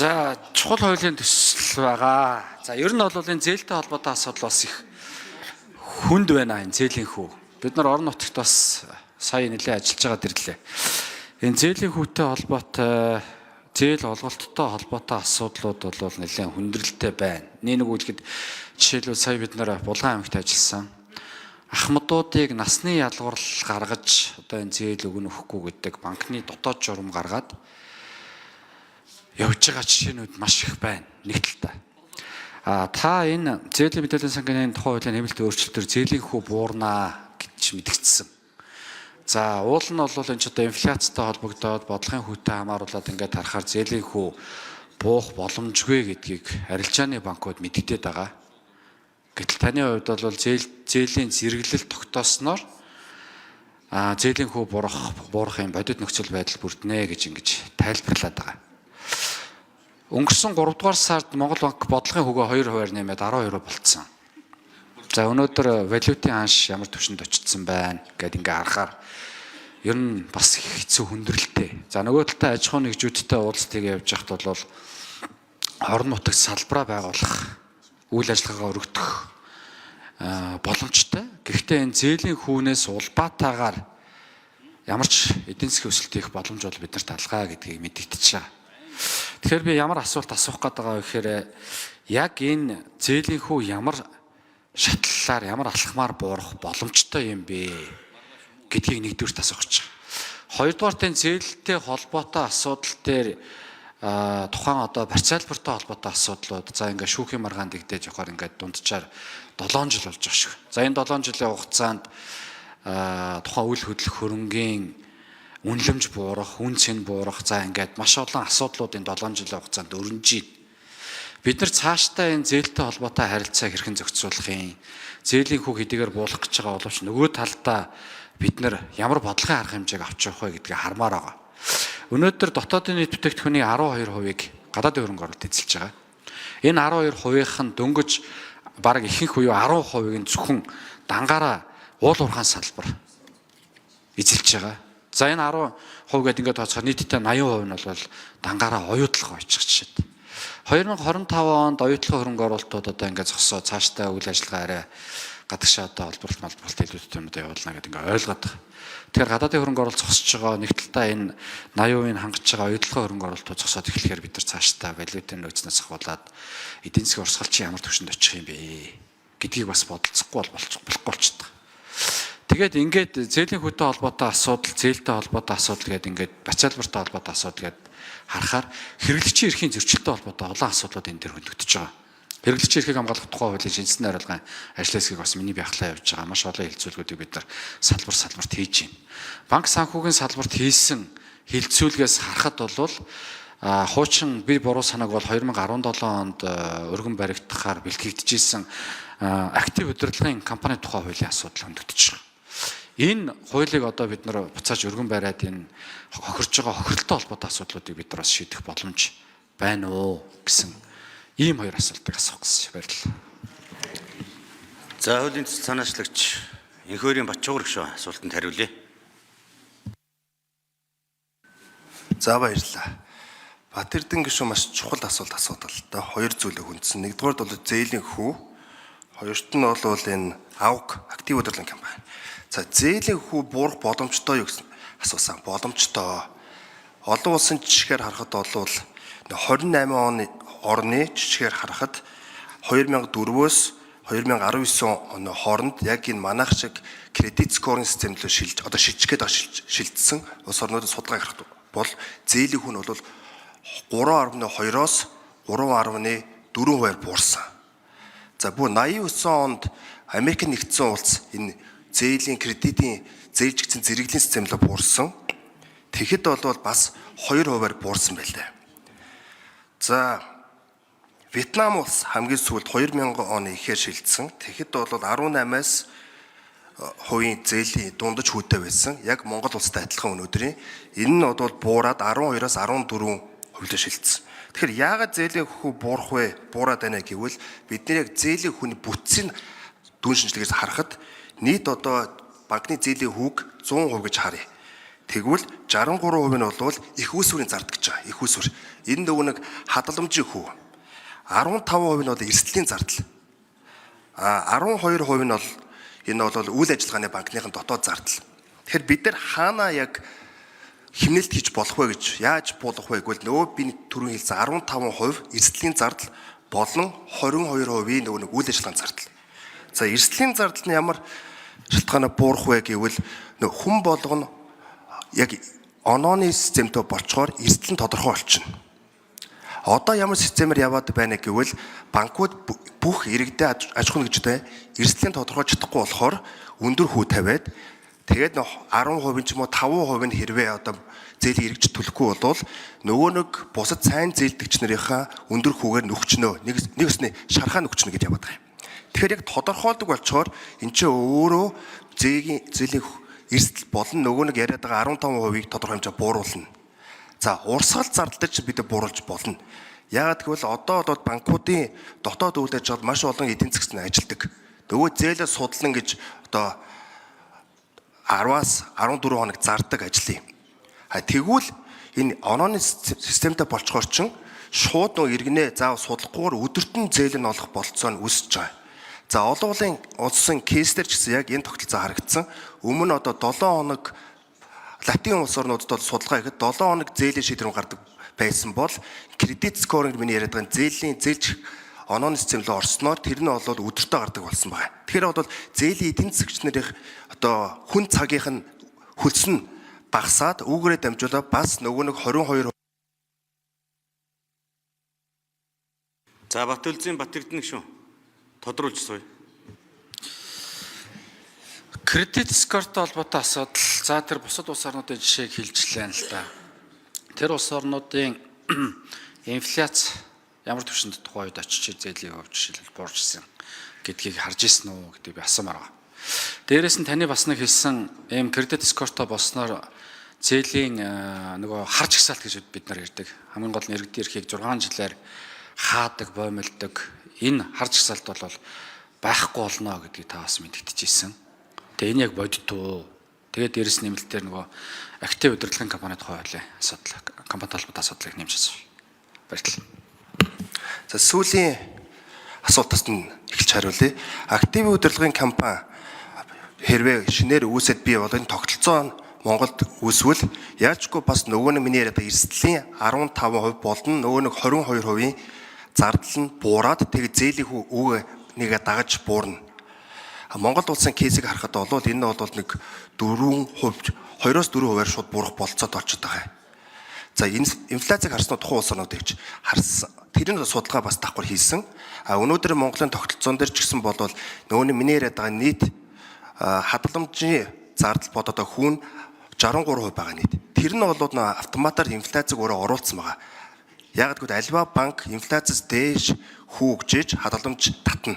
За чухал хуулийн төсөл байгаа. За ер нь бол энэ зээлтэй холбоотой асуудал бас их хүнд байна энэ зээлийн хүү. Бид нар орон нутагт бас сая нэлээд ажиллаж байгаа дэрлээ. Энэ зээлийн хүүтэй холбоотой зээл олголттой холбоотой асуудлууд бол нэлээд хүндрэлтэй байна. Нэг үгэлэхэд жишээлбэл сая бид нар Булган аймагт ажилласан. Ахмадуудыг насны ялгуурл гаргаж одоо энэ зээл өгнө өгөхгүй гэдэг банкны дотоод журам гаргаад явж байгаа жишээнүүд маш их байна нэг талтай. Та энэ зээлийн мэдээллийн сангийн тухай хуулийн нэмэлт өөрчлөлтөөр зээлийн хүү буурнаа гэж мэдгдсэн. За уул нь бол энэ ч одоо инфляцтай холбогдоод бодлогын хүүтэй хамааруулаад ингээд харахаар зээлийн хүү буух боломжгүй гэдгийг арилжааны банкуд мэдгдээд байгаа. Гэтэл таны хувьд бол зээлийн зэрэглэл тогтоосноор зээлийн хүү буурах юм бодит нөхцөл байдал бүрднэ гэж ингэж тайлбарлаад байгаа. Өнгөрсөн 3 дугаар сард Монгол банк бодлогын хөгөө 2% нэмээд 12% болцсон. За өнөөдөр валютын ханш ямар түвшинд очсон байна гэдээ ингээ харахаар ер нь бас хэцүү хүндрэлтэй. За нөгөө талдаа аж ахуйн нэгжүүдтэй уулзтыг явж байхад бол орон нутагт салбараа байгуулах, үйл ажиллагаагаа өргөдөх боломжтой. Гэхдээ энэ зээлийн хүүнээс улбаатаагаар ямар ч эдийн засгийн өсөлт хийх боломж бол биднэрт алгаа гэдгийг мэдэгдэж байгаа. Тэгэхээр би ямар асуулт асуух гээд байгаа вэ гэхээр яг энэ зээлийн хүү ямар шатлалаар ямар алхмаар буурах боломжтой юм бэ гэдгийг нэгдүгürt асуух гэж байгаа. Хоёрдугаарт энэ зээлтэй холбоотой асуудал дээр тухайн одоо барьцаалбартай холбоотой асуудлууд за ингээ шүүхийн маргаанд игдээж явахаар ингээ дунджаар 7 жил болж байгаа шүү. За энэ 7 жилийн хугацаанд тухайн үйл хөдлөх хөрөнгийн үнэлэмж буурах, үн цэн буурах за ингээд маш олон асуудлууд энэ 7 жилийн хугацаанд өрнөж байна. Бид нар цаашдаа энэ зээлтэй холбоотой харилцаа хэрхэн зохицуулах юм? Зээлийн хүү хэдийгээр буулгах гэж байгаа боловч нөгөө талдаа бид нар ямар бодлогын арга хэмжээг авч явах вэ гэдгийг хармаар байгаа. Өнөөдөр дотоодын нийт бүтээгдэхүүний 12%-ийг гадаадын хөрөнгө оруулалт эзэлж байгаа. Энэ 12%-ийн дөнгөж бараг ихэнх буюу 10%-ийг зөвхөн дангаараа уул уурхайн салбар эзэлж байгаа. За энэ 10% гэдэг ингээд тооцохоор нийтдээ 80% нь бол дангаараа оюутлага байж байгаа жишээд. 2025 онд оюутлага хөрөнгө оруулалтууд одоо ингээд зогсоо цаашдаа үйл ажиллагаа арай гадагшаа одоо олборлт илүүдэт юмудаа явуулна гэдэг ингээд ойлгоод байгаа. Тэгэхээр гадаадын хөрөнгө оруулалт зогсож байгаа нэг талдаа энэ 80%-ийг хангаж байгаа оюутлага хөрөнгө оруулалтууд зогсоод эхлэхээр бид нар цаашдаа валютын нөөцнөөс ахуулаад эдийн засгийн урсгалчин ямар төвшөнд очих юм бэ гэдгийг бас бодолцохгүй болохгүй болчихдог. Тэгээд ингээд зээлийн хүүтэй холбоотой асуудал, зээлтэй холбоотой асуудал гэдэг ингээд барьцаалбартай холбоотой асуудал гэдэг харахаар хэрэглэгчийн эрхийн зөрчилтэй холбоотой олон асуудлууд энэ төр хөндөгдөж байгаа. Хэрэглэгчийн эрхийг хамгаалах тухай хуулийн шинжилсэн хариулгын ажил хэсгийг бас миний байхлаа явж байгаа. Маш олон хилцүүлгүүдийг бид нар салбарт хийж байна. Банк санхүүгийн салбарт хийсэн хилцүүлгээс харахад бол хуучин би буруу санааг бол 2017 онд өргөн баригдахаар бэлтгэгдчихсэн актив удирдлагын компани тухай хуулийн асуудал хөндөгдөж байгаа. Энэ хуулийг одоо бид нар буцааж өргөн бариад энэ хохирж байгаа хохиролтой холбоотой асуудлуудыг бид нар бас шийдэх боломж байна уу гэсэн ийм хоёр асуултыг асуух гэсэн баярлалаа. За хуулийн төсөл санаачлагч Энхөөрийн Батчуугар гишүүн асуултанд хариулъя. За баярлалаа. Батэрдэн гишүүн маш чухал асуулт асуудал л да. Хоёр зүйлийг хүндсэн. Нэгдүгээр бол зээлийн хүү, хоёрт нь бол энэ АУК актив удирдлагын компани. За зээлийн хүү буурах боломжтой юу гэсэн асуусан. Боломжтой. Олон улсын жишгээр харахад бол 28 орны жишгээр харахад 2004-өөс 2019 оны хооронд яг энэ манайх шиг кредит скоринг системлөө шилжгээд шилжсэн улс орнуудад судалгаа харахад бол зээлийн хүү нь бол 3.2-оос 3.4% буурсан. За бүр 89 онд Америк нэгдсэн улс энэ зээлийн кредитийн зээлжигдсэн зэрэглэлийн системлөө буурсан. Тэгэхэд бол бас 2%-аар буурсан байлаа. За Вьетнам улс хамгийн сүүлд 2000 оны ихээр шилжсэн. Тэгэхэд бол 18-аас хувийн зээлийн дундаж хүүтэй байсан. Яг Монгол улстай адилхан өнөөдрийн энэ нь бол буураад 12-аас 14% шилжсэн. Тэгэхээр яагаад зээлийн хүү буурах вэ? Буураад байна гэвэл бид нэр яг зээлийн хүүний бүтцийн дүн шинжилгээс харахад нийт одоо банкны зээлийн хүүг 100% гэж харъя. Тэгвэл 63% нь бол их үүсвэрийн зард гэж байгаа. Их үүсвэр. Энэ нөгөө нэг хадгаламжийн хүү. 15% нь бол эрсдлийн зардал. 12% нь бол энэ бол үйл ажиллагааны банкныхын дотоод зардал. Тэгэхээр бид нар хаана яг хэмнэлт хийж болох вэ гэж яаж болох вэ гэвэл нөгөө би түрүүн хэлсэн 15% эрсдлийн зардал болон 22% нөгөө нэг үйл ажиллагааны зардал. За эрсдлийн зардал нь ямар шалтгаанаар буурах вэ гэвэл хүн болгоно яг онооны системтэй болчоор эрсдэл нь тодорхой болчихно. Одоо ямар системээр яваад байна гэвэл банкуд бүх иргэдэд аж ахуйн нэгжтэй эрсдлийн тодорхойлж чадахгүй болохоор өндөр хүү тавиад тэгээд 10% ч юм уу 5% нь хэрвээ одоо зээлийн эргэж төлөхгүй болвол нөгөө нэг бусад сайн зээлдэгч нарынхаа өндөр хүүгээр нөхчнөө нэг өсний шархаа нөхчнө гэж яваад байгаа юм. Тэгэхээр яг тодорхойлдог болчоор эн чинь өөрөө зээлийн эрсдэл болон нөгөө нэг яриад байгаа 15%-ийг тодорхой хэмжээ бууруулна. За урсгал зардал чинь бид бууруулж болно. Яагаад гэвэл одоо банкуудын дотоод үйл ажиллагаанд маш олон эдийн засгийн ажилдаг. Нөгөө зээлээ судлан гэж одоо 10-аас 14 хоног зардаг ажлыг. Тэгвэл энэ онооны системтэй болцохоор чинь шууд нөгөө иргэнэ заав судлахгүйгээр өдөртөн зээл нь олох болцоо нь үүсэж байгаа. За олон улсын кейсдэр ч гэсэн яг энэ тогтолцоо харагдсан. Өмнө одоо 7 хоног Латин улс орнуудад бол судалгаа хийхэд 7 хоног зээлийн шийдвэр гардаг байсан бол кредит скоринг миний яриад байгаа зээлч онооны систем рүү орсноор тэр нь бол өдөртөө гардаг болсон байна. Тэгэхээр бол зээлийн эдийн засгч нарын одоо хүн цагийнх нь хөлс нь багасаад үүгээрээ дамжуулаад бас нөгөө нэг 22%. За Батөлзийн Батэрдэнэг шүү. Тодруулж сууя. Кредит скортой холбоотой асуудал. За тэр бусад улс орнуудын жишээг хэлжлээ л да. Тэр улс орнуудын инфляц ямар түвшинд тухайн үед очиж зээлийн хувьд жишээлбэл буурчсан гэдгийг харж ирсэн үү гэдэг би асуумаар байна. Дээрээс нь таны бас нэг хэлсэн ийм кредит скортой болсноор зээлийн нөгөө харж гсаалт гэж бид нар ярьдаг. Хамгийн гол нь иргэдийн эрхийг 6 жилээр хаадаг, боомлдог. Энэ харж гсаалт бол байхгүй болно гэдгийг та бас мэдгэжсэн. Тэгээ энэ яг бодит уу? Тэгээд дээрэс нэмэлтээр нөгөө актив удирдлагын компанид хуваалын асуудал, компани талбарт асуудлыг нэмж асууя. Баярлалаа. За сүүлийн асуултаас нь эхэлж хариулъя. Актив удирдлагын компани хэрвээ шинээр үүсэд бий бол энэ тогтолцоо Монголд үүсвэл яачгүй бас нөгөө нэг миний яриад эрсдлийн 15% болон нөгөө нэг 22% зардал нь буураад тэгээд зээлийн үгээ нэгэ дагаж буурна. Монгол улсын кейсийг харахад бол энэ бол нэг 4%, 2-4%-аар шууд буурах болцоод олцоод байгаа. За инфляцийг харснаа тухайн улс орнууд гэж харсан. Тэр нь судалгаа бас давхар хийсэн. Өнөөдөр Монголын тогтолцоон дээр ч гэсэн бол нөгөө миний яриад байгаа нийт хадгаламжийн зардал бодоод хүн 63% байгаа нийт. Тэр нь бол автоматар инфляцийг өөрөө оруулсан байгаа. Яагаад гэвэл альва банк инфляцаас дээш хүү гэжээж хадгаламж татна.